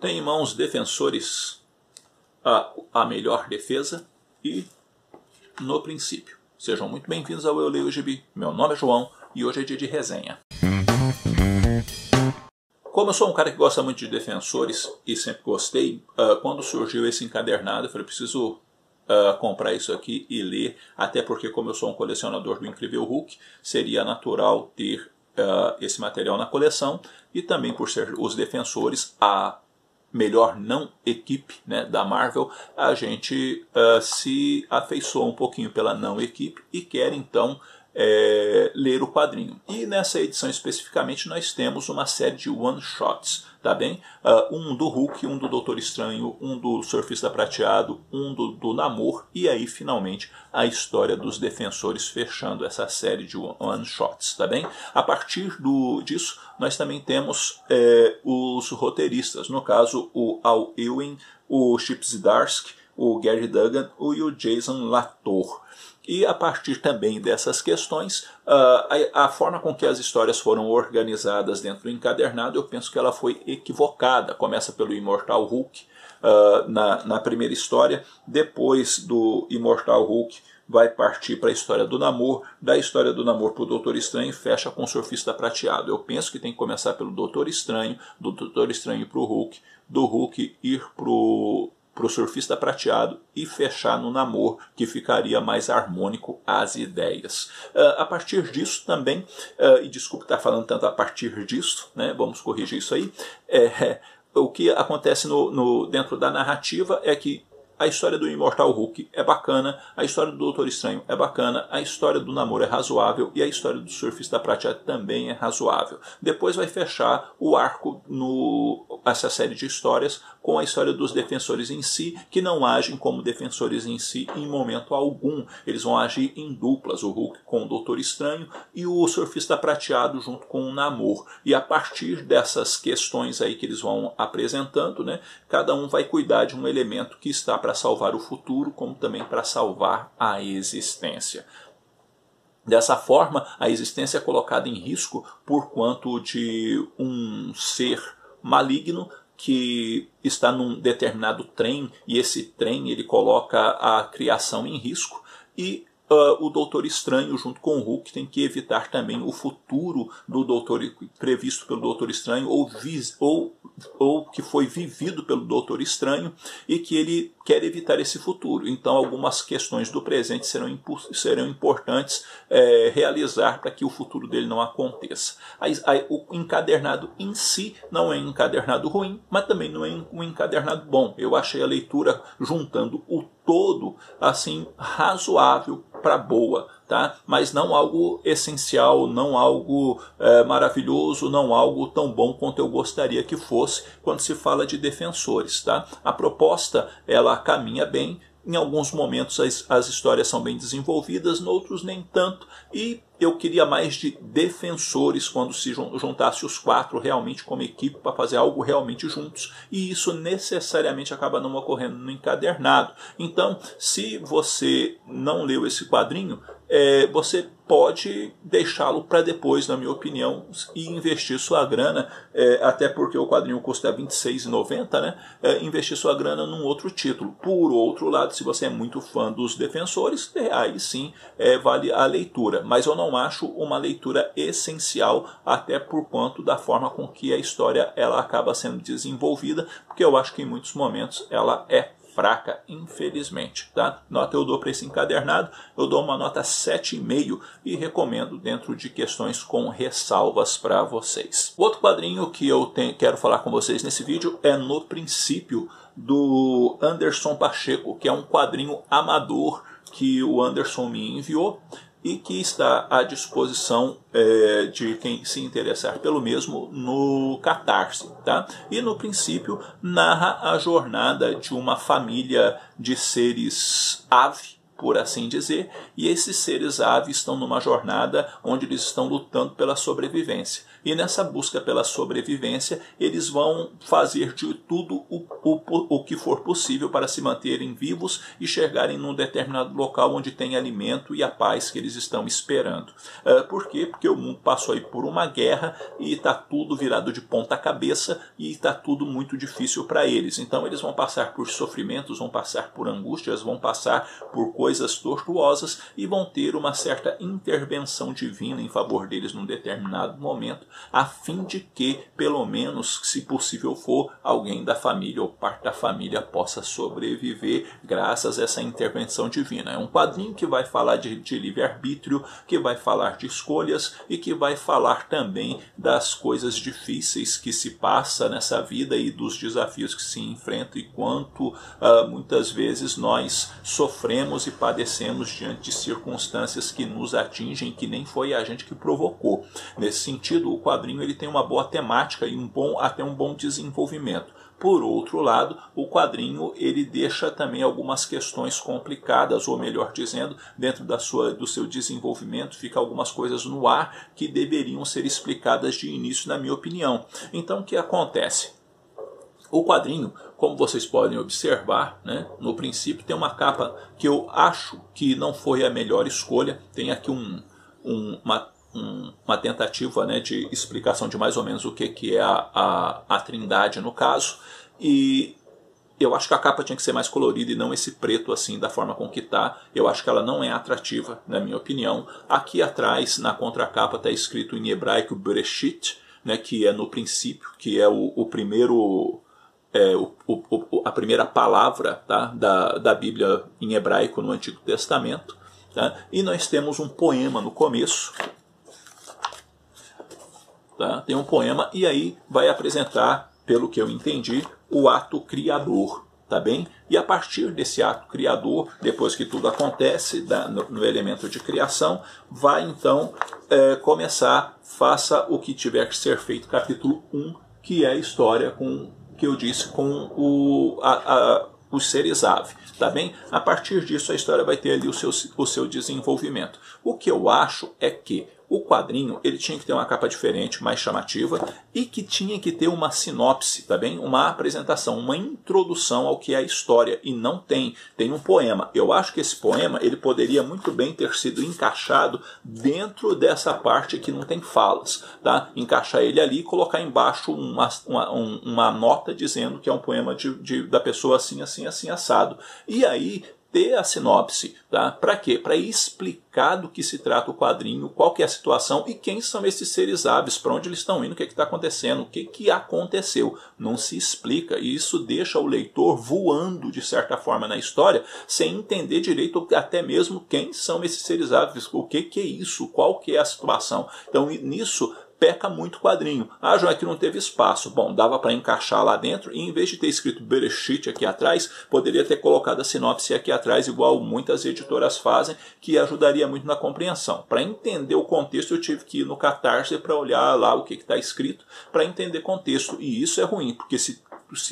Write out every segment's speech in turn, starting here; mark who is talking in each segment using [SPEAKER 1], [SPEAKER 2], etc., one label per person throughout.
[SPEAKER 1] tem em mãos Defensores, a melhor defesa e No Princípio. Sejam muito bem-vindos ao Eu Leio o Gibi. Meu nome é João e hoje é dia de resenha. Como eu sou um cara que gosta muito de Defensores e sempre gostei, quando surgiu esse encadernado, eu falei, preciso comprar isso aqui e ler, até porque como eu sou um colecionador do Incrível Hulk, seria natural ter esse material na coleção, e também por ser os Defensores a melhor não equipe, né, da Marvel, a gente se afeiçoou um pouquinho pela não equipe e quer então ler o quadrinho. E nessa edição especificamente nós temos uma série de one-shots, tá bem? Um do Hulk, um do Doutor Estranho, um do Surfista Prateado, um do Namor, e aí finalmente a história dos Defensores fechando essa série de one-shots, tá bem? A partir disso nós também temos os roteiristas, no caso o Al Ewing, o Chip Zdarsky, o Gary Duggan e o Jason Latour. E a partir também dessas questões, a forma com que as histórias foram organizadas dentro do encadernado, eu penso que ela foi equivocada. Começa pelo Imortal Hulk na primeira história, depois do Imortal Hulk vai partir para a história do Namor, da história do Namor para o Doutor Estranho e fecha com o Surfista Prateado. Eu penso que tem que começar pelo Doutor Estranho, do Doutor Estranho para o Hulk, do Hulk ir para o Surfista Prateado e fechar no Namor, que ficaria mais harmônico às ideias. A partir disso também, e desculpe estar falando tanto a partir disso, né, vamos corrigir isso aí, o que acontece dentro da narrativa é que a história do Imortal Hulk é bacana, a história do Doutor Estranho é bacana, a história do Namor é razoável e a história do Surfista Prateado também é razoável. Depois vai fechar o arco essa série de histórias com a história dos Defensores em si, que não agem como Defensores em si em momento algum. Eles vão agir em duplas, o Hulk com o Doutor Estranho e o Surfista Prateado junto com o Namor. E a partir dessas questões aí que eles vão apresentando, né, cada um vai cuidar de um elemento que está para salvar o futuro, como também para salvar a existência. Dessa forma, a existência é colocada em risco por quanto de um ser maligno que está num determinado trem, e esse trem ele coloca a criação em risco, e o Doutor Estranho junto com o Hulk tem que evitar também o futuro do Doutor previsto pelo Doutor Estranho ou que foi vivido pelo Doutor Estranho e que ele quer evitar esse futuro. Então algumas questões do presente serão importantes realizar para que o futuro dele não aconteça. O encadernado em si não é um encadernado ruim, mas também não é um encadernado bom. Eu achei a leitura juntando o todo assim razoável para boa, tá? Mas não algo essencial, não algo maravilhoso, não algo tão bom quanto eu gostaria que fosse quando se fala de Defensores, tá? A proposta ela caminha bem, em alguns momentos as histórias são bem desenvolvidas, noutros nem tanto, e eu queria mais de Defensores quando se juntasse os quatro realmente como equipe para fazer algo realmente juntos, e isso necessariamente acaba não ocorrendo no encadernado. Então, se você não leu esse quadrinho, você pode deixá-lo para depois, na minha opinião, e investir sua grana, até porque o quadrinho custa R$ 26,90, né? Investir sua grana num outro título. Por outro lado, se você é muito fã dos Defensores, aí sim vale a leitura. Mas eu não acho uma leitura essencial, até por quanto da forma com que a história ela acaba sendo desenvolvida, porque eu acho que em muitos momentos ela é fraca, infelizmente, tá? Nota eu dou para esse encadernado, eu dou uma nota 7,5 e recomendo dentro de questões com ressalvas para vocês. O outro quadrinho que eu quero falar com vocês nesse vídeo é No Princípio, do Anderson Pacheco, que é um quadrinho amador que o Anderson me enviou e que está à disposição de quem se interessar pelo mesmo no Catarse, tá? E no princípio narra a jornada de uma família de seres ave, por assim dizer, e esses seres ave estão numa jornada onde eles estão lutando pela sobrevivência. E nessa busca pela sobrevivência, eles vão fazer de tudo o que for possível para se manterem vivos e chegarem num determinado local onde tem alimento e a paz que eles estão esperando. Por quê? Porque o mundo passou aí por uma guerra e está tudo virado de ponta cabeça e está tudo muito difícil para eles. Então eles vão passar por sofrimentos, vão passar por angústias, vão passar por coisas tortuosas e vão ter uma certa intervenção divina em favor deles num determinado momento, a fim de que, pelo menos, se possível for, alguém da família ou parte da família possa sobreviver graças a essa intervenção divina. É um quadrinho que vai falar de livre-arbítrio, que vai falar de escolhas e que vai falar também das coisas difíceis que se passa nessa vida e dos desafios que se enfrenta e quanto muitas vezes nós sofremos e padecemos diante de circunstâncias que nos atingem, que nem foi a gente que provocou. Nesse sentido, o quadrinho ele tem uma boa temática e até um bom desenvolvimento. Por outro lado, o quadrinho ele deixa também algumas questões complicadas, ou melhor dizendo, dentro do seu desenvolvimento, fica algumas coisas no ar que deveriam ser explicadas de início, na minha opinião. Então, o que acontece? O quadrinho, como vocês podem observar, né, no princípio tem uma capa que eu acho que não foi a melhor escolha. Tem aqui uma tentativa, né, de explicação de mais ou menos o que é a Trindade no caso, e eu acho que a capa tinha que ser mais colorida e não esse preto assim da forma com que está. Eu acho que ela não é atrativa, na minha opinião. Aqui atrás, na contracapa, está escrito em hebraico Bereshit, né, que é no princípio, que é o primeiro... a primeira palavra, tá, da Bíblia em hebraico no Antigo Testamento, tá? E nós temos um poema no começo, tá? Tem um poema e aí vai apresentar, pelo que eu entendi, o ato criador, tá bem? E a partir desse ato criador, depois que tudo acontece no elemento de criação, vai então começar, faça o que tiver que ser feito, capítulo 1, que é a história que eu disse com os seres ave, tá bem? A partir disso a história vai ter ali o seu desenvolvimento. O que eu acho é que o quadrinho ele tinha que ter uma capa diferente, mais chamativa, e que tinha que ter uma sinopse, tá bem? Uma apresentação, uma introdução ao que é a história, e não tem. Tem um poema. Eu acho que esse poema ele poderia muito bem ter sido encaixado dentro dessa parte que não tem falas, tá? Encaixar ele ali e colocar embaixo uma nota dizendo que é um poema da pessoa assim, assim, assim, assado. E aí ter a sinopse, tá? Para quê? Para explicar do que se trata o quadrinho, qual que é a situação e quem são esses seres aves, para onde eles estão indo, o que está acontecendo, o que aconteceu. Não se explica e isso deixa o leitor voando de certa forma na história, sem entender direito até mesmo quem são esses seres aves, o que é isso, qual que é a situação. Então nisso peca muito o quadrinho. Ah, João, é que não teve espaço. Bom, dava para encaixar lá dentro e em vez de ter escrito Bereshit aqui atrás, poderia ter colocado a sinopse aqui atrás, igual muitas editoras fazem, que ajudaria muito na compreensão. Para entender o contexto, eu tive que ir no Catarse para olhar lá o que está escrito, para entender contexto. E isso é ruim, porque se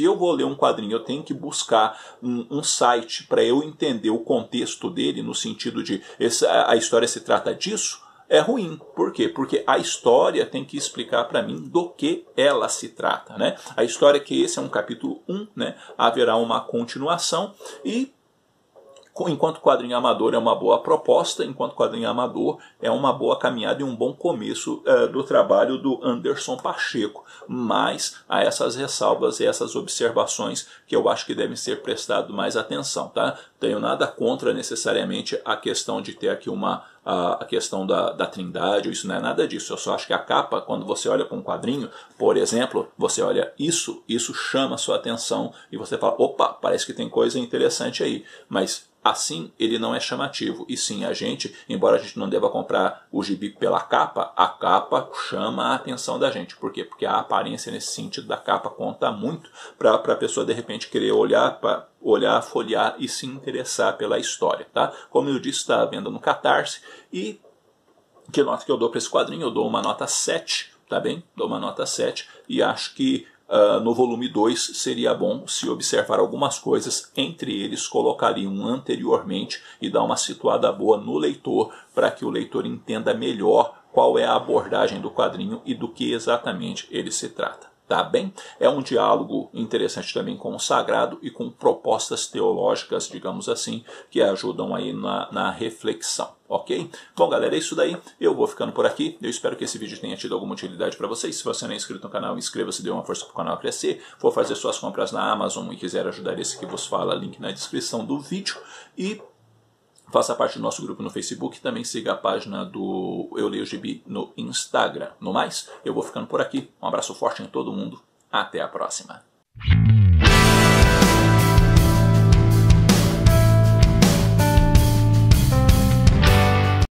[SPEAKER 1] eu vou ler um quadrinho, eu tenho que buscar um site para eu entender o contexto dele, no sentido de a história se trata disso, é ruim. Por quê? Porque a história tem que explicar para mim do que ela se trata, né? A história que esse é um capítulo 1, né? Haverá uma continuação e enquanto quadrinho amador é uma boa proposta, enquanto quadrinho amador é uma boa caminhada e um bom começo do trabalho do Anderson Pacheco. Mas há essas ressalvas e essas observações que eu acho que devem ser prestado mais atenção, tá? Tenho nada contra necessariamente a questão de ter aqui a questão da Trindade, isso não é nada disso. Eu só acho que a capa, quando você olha para um quadrinho, por exemplo, você olha isso chama a sua atenção e você fala, opa, parece que tem coisa interessante aí. Mas assim ele não é chamativo. E sim, a gente, embora a gente não deva comprar o gibi pela capa, a capa chama a atenção da gente. Por quê? Porque a aparência nesse sentido da capa conta muito para a pessoa de repente querer olhar, folhear e se interessar pela história, tá? Como eu disse, está à venda no Catarse. E que nota que eu dou para esse quadrinho? Eu dou uma nota 7, tá bem? Dou uma nota 7 e acho que no volume 2 seria bom se observar algumas coisas, entre eles colocaria um anteriormente e dar uma situada boa no leitor, para que o leitor entenda melhor qual é a abordagem do quadrinho e do que exatamente ele se trata. Tá bem? É um diálogo interessante também com o sagrado e com propostas teológicas, digamos assim, que ajudam aí na reflexão, ok? Bom, galera, é isso daí. Eu vou ficando por aqui. Eu espero que esse vídeo tenha tido alguma utilidade para vocês. Se você não é inscrito no canal, inscreva-se, dê uma força para o canal crescer. For fazer suas compras na Amazon e quiser ajudar esse que vos fala, link na descrição do vídeo. E faça parte do nosso grupo no Facebook, também siga a página do Eu Leio Gibi no Instagram. No mais, eu vou ficando por aqui. Um abraço forte em todo mundo. Até a próxima.